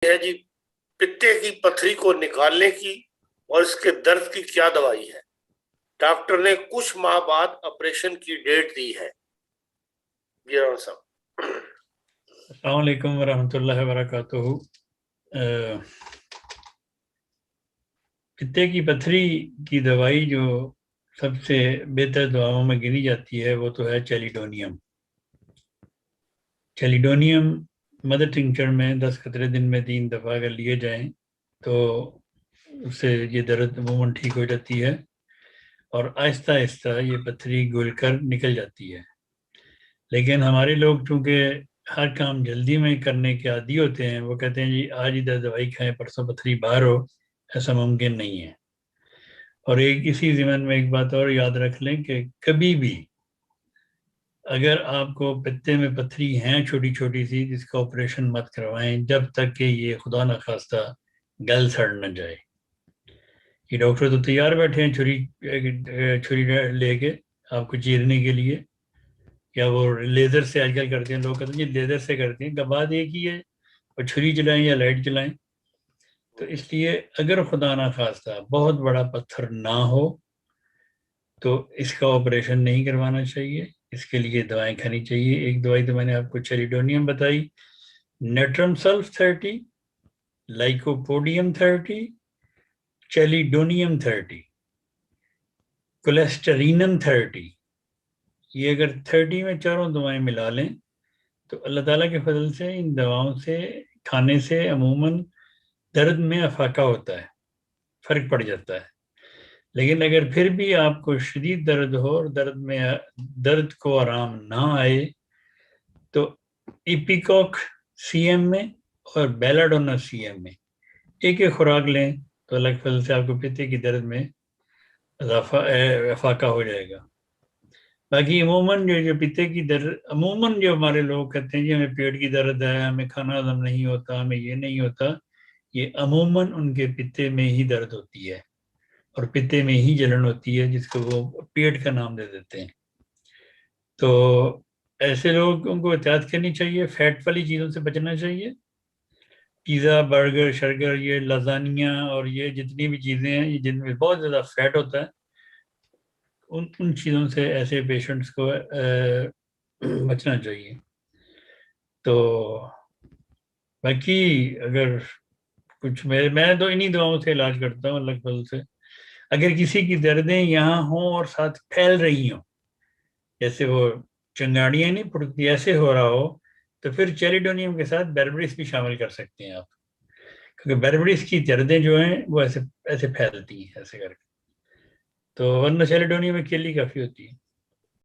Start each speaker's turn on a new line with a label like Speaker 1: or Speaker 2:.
Speaker 1: ہے جی پتے کی پتھری کو نکالنے کی اور اس کے درد کی کیا دوائی ہے؟ ڈاکٹر نے کچھ ماہ بعد آپریشن کی ڈیٹ دی ہے۔
Speaker 2: السلام علیکم ورحمۃ اللہ وبرکاتہ۔ پتے کی پتھری کی دوائی جو سب سے بہتر دواؤں میں گنی جاتی ہے وہ تو ہے چیلیڈونیم۔ چیلیڈونیم مدر ٹنکچر میں 10 قطرے دن میں 3 دفعہ اگر لیے جائیں تو اس سے یہ درد عموماً ٹھیک ہو جاتی ہے اور آہستہ آہستہ یہ پتھری گل کر نکل جاتی ہے۔ لیکن ہمارے لوگ چونکہ ہر کام جلدی میں کرنے کے عادی ہوتے ہیں، وہ کہتے ہیں جی آج ادھر دوائی کھائیں پرسوں پتھری باہر ہو، ایسا ممکن نہیں ہے۔ اور اسی ضمن میں ایک بات اور یاد رکھ لیں کہ کبھی بھی اگر آپ کو پتے میں پتھری ہیں چھوٹی چھوٹی سی، جس کا آپریشن مت کروائیں جب تک کہ یہ خدا نخواستہ گل سڑ نہ جائے۔ یہ ڈاکٹر تو تیار بیٹھے ہیں چھری لے کے آپ کو چیرنے کے لیے، یا وہ لیزر سے آج کل کرتے ہیں، لوگ کہتے ہیں جی لیزر سے کرتے ہیں، بات ایک ہی ہے، اور چھری چلائیں یا لائٹ چلائیں۔ تو اس لیے اگر خدا نخواستہ بہت بڑا پتھر نہ ہو تو اس کا آپریشن نہیں کروانا چاہیے، اس کے لیے دوائیں کھانی چاہیے۔ ایک دوائی تو میں نے آپ کو چیلیڈونیم بتائی، نیٹرم سلف 30، لائکوپوڈیم 30، چیلیڈونیم 30، کولیسٹرینم 30۔ یہ اگر 30 میں چاروں دوائیں ملا لیں تو اللہ تعالیٰ کے فضل سے ان دواؤں سے کھانے سے عموماً درد میں افاقہ ہوتا ہے، فرق پڑ جاتا ہے۔ لیکن اگر پھر بھی آپ کو شدید درد ہو اور درد کو آرام نہ آئے تو ایپیکوک سی ایم میں اور بیلاڈونا سی ایم میں ایک خوراک لیں تو اللہ کے فضل سے آپ کو پتے کی درد میں افاقہ ہو جائے گا۔ باقی عموماً جو پتے کی درد، عموماً جو ہمارے لوگ کہتے ہیں جی ہمیں پیٹ کی درد ہے، ہمیں کھانا ہضم نہیں ہوتا، ہمیں یہ نہیں ہوتا، یہ عموماً ان کے پتے میں ہی درد ہوتی ہے اور پتے میں ہی جلن ہوتی ہے، جس کو وہ پیٹ کا نام دے دیتے ہیں۔ تو ایسے لوگوں کو احتیاط کرنی چاہیے، فیٹ والی چیزوں سے بچنا چاہیے، پیزا، برگر، شرگر، یہ لازانیاں اور یہ جتنی بھی چیزیں ہیں جن میں بہت زیادہ فیٹ ہوتا ہے، ان چیزوں سے ایسے پیشنٹس کو بچنا چاہیے۔ تو باقی اگر کچھ میں تو انہی دواؤں سے علاج کرتا ہوں اللہ کے فضل سے۔ اگر کسی کی دردیں یہاں ہوں اور ساتھ پھیل رہی ہوں، جیسے وہ چنگاڑیاں نہیں پڑتی ایسے ہو رہا ہو، تو پھر چیلیڈونیم کے ساتھ بیربریس بھی شامل کر سکتے ہیں آپ، کیونکہ بیربریس کی دردیں جو ہیں وہ ایسے پھیلتی ہیں ایسے کر کے، تو ورنہ چیلیڈونیم میں کیلی کافی ہوتی ہے۔